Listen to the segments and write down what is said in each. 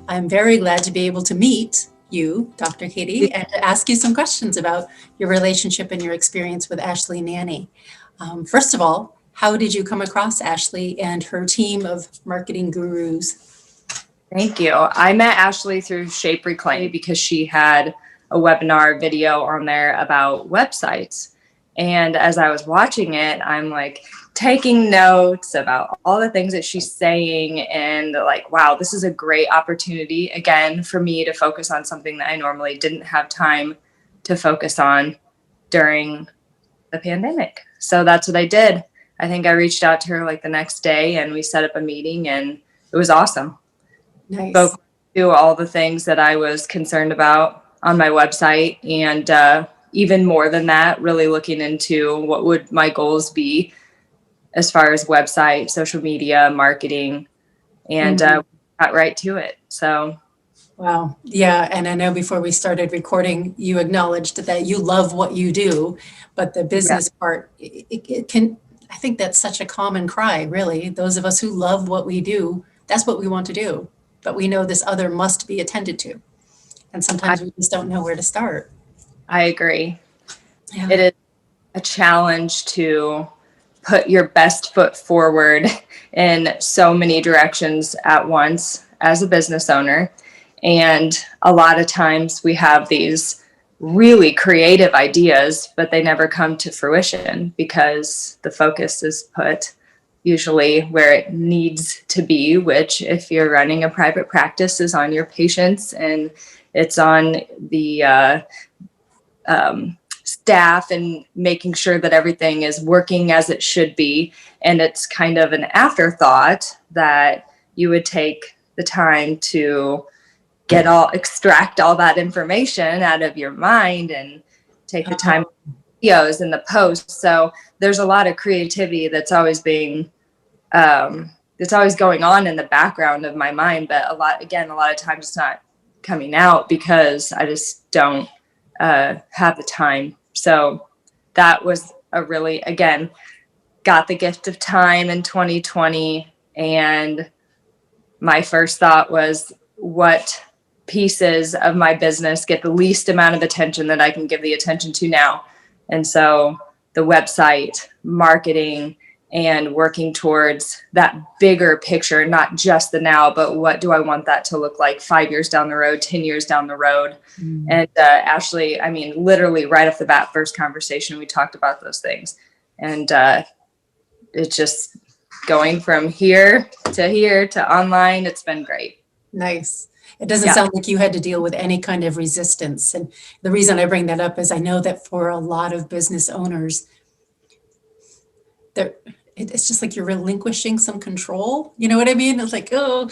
I'm very glad to be able to meet you, Dr. Katie, and to ask you some questions about your relationship and your experience with Ashley Nanney. First of all, how did you come across Ashley and her team of marketing gurus? Thank you. I met Ashley through Shape Reclaim because she had a webinar video on there about websites. And as I was watching it, I'm like taking notes about all the things that she's saying and like, wow, this is a great opportunity again for me to focus on something that I normally didn't have time to focus on during the pandemic. So that's what I did. I think I reached out to her like the next day and we set up a meeting and it was awesome. Nice. Spoke to all the things that I was concerned about on my website and even more than that, really looking into what would my goals be as far as website, social media, marketing, and got right to it. So. Wow. Yeah. And I know before we started recording, you acknowledged that you love what you do, but the business part, it can, I think that's such a common cry, really. Those of us who love what we do, that's what we want to do. But we know this other must be attended to. And sometimes we just don't know where to start. I agree. Yeah. It is a challenge to put your best foot forward in so many directions at once as a business owner. And a lot of times we have these really creative ideas, but they never come to fruition because the focus is put usually where it needs to be, which if you're running a private practice is on your patients and it's on the staff and making sure that everything is working as it should be. And it's kind of an afterthought that you would take the time to extract all that information out of your mind and take the time videos and the posts. So there's a lot of creativity that's always being it's always going on in the background of my mind, but a lot of times it's not coming out because I just don't have the time. So that was a really, again, got the gift of time in 2020. And my first thought was, what pieces of my business get the least amount of attention that I can give the attention to now? And so the website, marketing, and working towards that bigger picture, not just the now, but what do I want that to look like 5 years down the road, 10 years down the road? And Ashley, I mean, literally right off the bat, first conversation, we talked about those things. And it's just going from here to online. It's been great. Nice. It doesn't sound like you had to deal with any kind of resistance. And the reason I bring that up is I know that for a lot of business owners, it's just like you're relinquishing some control. You know what I mean? It's like, oh,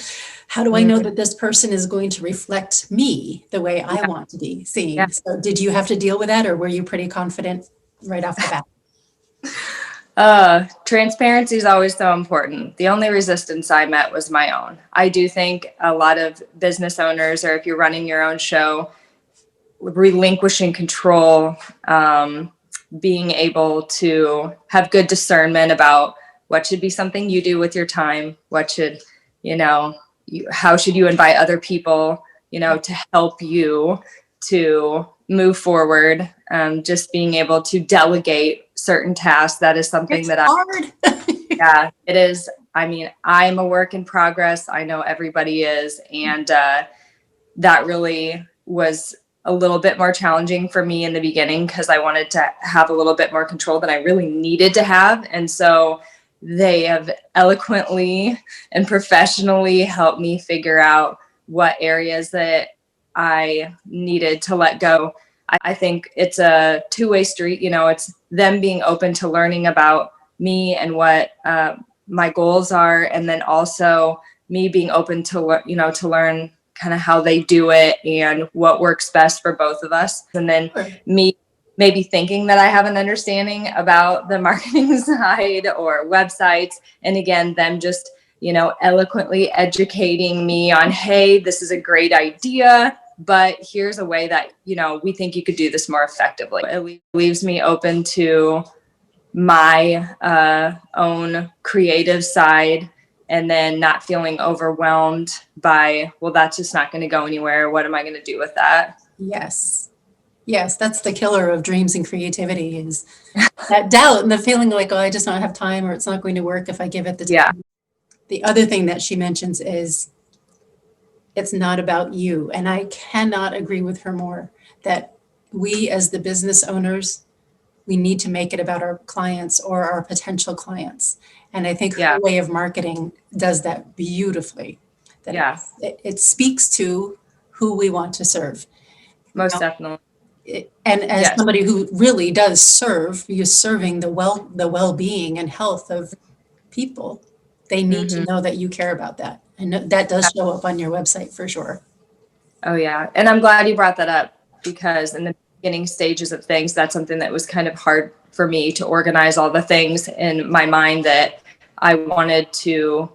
how do I know that this person is going to reflect me the way I want to be seen? Yeah. So did you have to deal with that, or were you pretty confident right off the bat? Transparency is always so important. The only resistance I met was my own. I do think a lot of business owners, or if you're running your own show, relinquishing control, being able to have good discernment about what should be something you do with your time, what should, how should you invite other people, to help you to move forward. Just being able to delegate certain tasks. That is something it's hard. Yeah, it is. I mean, I'm a work in progress. I know everybody is. And that really was a little bit more challenging for me in the beginning because I wanted to have a little bit more control than I really needed to have. And so they have eloquently and professionally helped me figure out what areas that I needed to let go. I think it's a two-way street. It's them being open to learning about me and what my goals are. And then also me being open to, to learn kind of how they do it and what works best for both of us. And then me maybe thinking that I have an understanding about the marketing side or websites. And again, them just, eloquently educating me on, hey, this is a great idea, but here's a way that, we think you could do this more effectively. It leaves me open to my own creative side and then not feeling overwhelmed by, well, that's just not going to go anywhere. What am I going to do with that? Yes. Yes, that's the killer of dreams and creativity is that doubt and the feeling like, oh, I just don't have time or it's not going to work if I give it the time. Yeah. The other thing that she mentions is it's not about you. And I cannot agree with her more that we as the business owners, we need to make it about our clients or our potential clients. And I think her way of marketing does that beautifully. That it speaks to who we want to serve. Most definitely. And as somebody who really does serve, you're serving the well-being and health of people. They need to know that you care about that. And that does show up on your website for sure. Oh, yeah. And I'm glad you brought that up because in the beginning stages of things, that's something that was kind of hard for me to organize all the things in my mind that I wanted to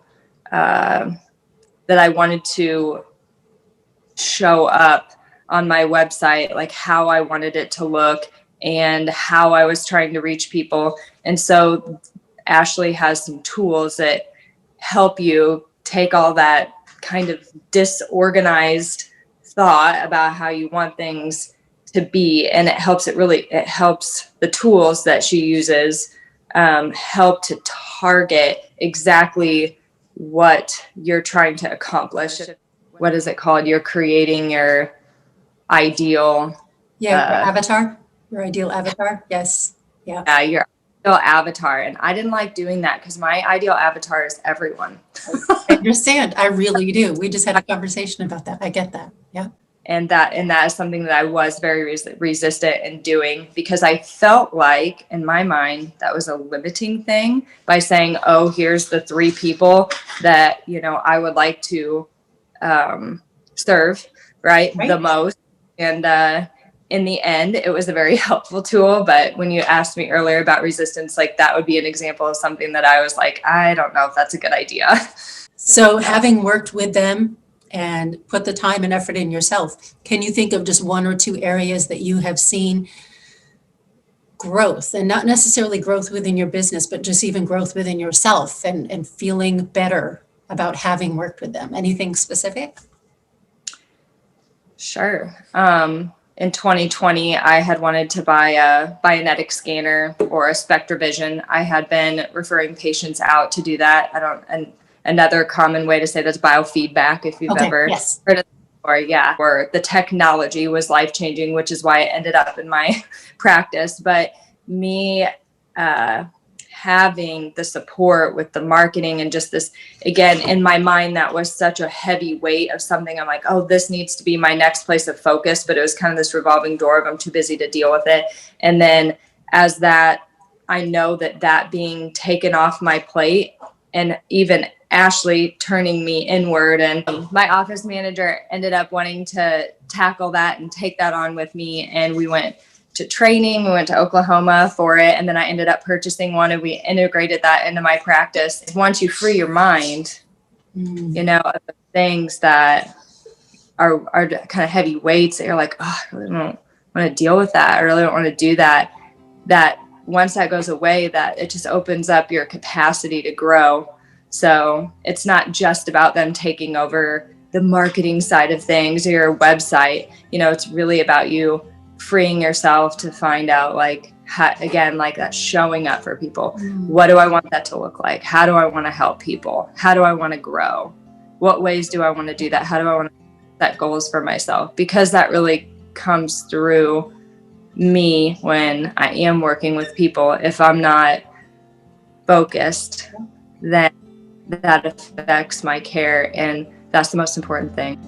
show up on my website, like how I wanted it to look and how I was trying to reach people. And so Ashley has some tools that help you take all that kind of disorganized thought about how you want things to be. And it helps the tools that she uses help to target exactly what you're trying to accomplish. What is it called? You're creating your ideal. Your avatar, your ideal avatar. Yes. Yeah. Your ideal avatar. And I didn't like doing that because my ideal avatar is everyone. I understand. I really do. We just had a conversation about that. I get that. Yeah. And that is something that I was very resistant in doing because I felt like in my mind that was a limiting thing by saying, oh, here's the 3 people that, I would like to serve, right? The most. And in the end, it was a very helpful tool. But when you asked me earlier about resistance, like that would be an example of something that I was like, I don't know if that's a good idea. So having worked with them and put the time and effort in yourself, can you think of just 1 or 2 areas that you have seen growth, and not necessarily growth within your business, but just even growth within yourself and feeling better about having worked with them? Anything specific? Sure. In 2020, I had wanted to buy a bionetic scanner or a SpectraVision. I had been referring patients out to do that. And another common way to say that's biofeedback, if you've ever heard of it before. Yeah. Or the technology was life-changing, which is why it ended up in my practice. But me having the support with the marketing and just this, again, in my mind, that was such a heavy weight of something. I'm like, oh, this needs to be my next place of focus. But it was kind of this revolving door of I'm too busy to deal with it. And then as that, I know that being taken off my plate and even Ashley turning me inward, and my office manager ended up wanting to tackle that and take that on with me. And we went to training. We went to Oklahoma for it. And then I ended up purchasing one and we integrated that into my practice. Once you free your mind, of the things that are kind of heavy weights that you're like, oh, I really don't want to deal with that. I really don't want to do that. That once that goes away, that it just opens up your capacity to grow. So it's not just about them taking over the marketing side of things or your website. It's really about you freeing yourself to find out, like, how, again, like that showing up for people. What do I want that to look like? How do I want to help people? How do I want to grow? What ways do I want to do that? How do I want to set goals for myself? Because that really comes through me when I am working with people. If I'm not focused, then that affects my care, and that's the most important thing.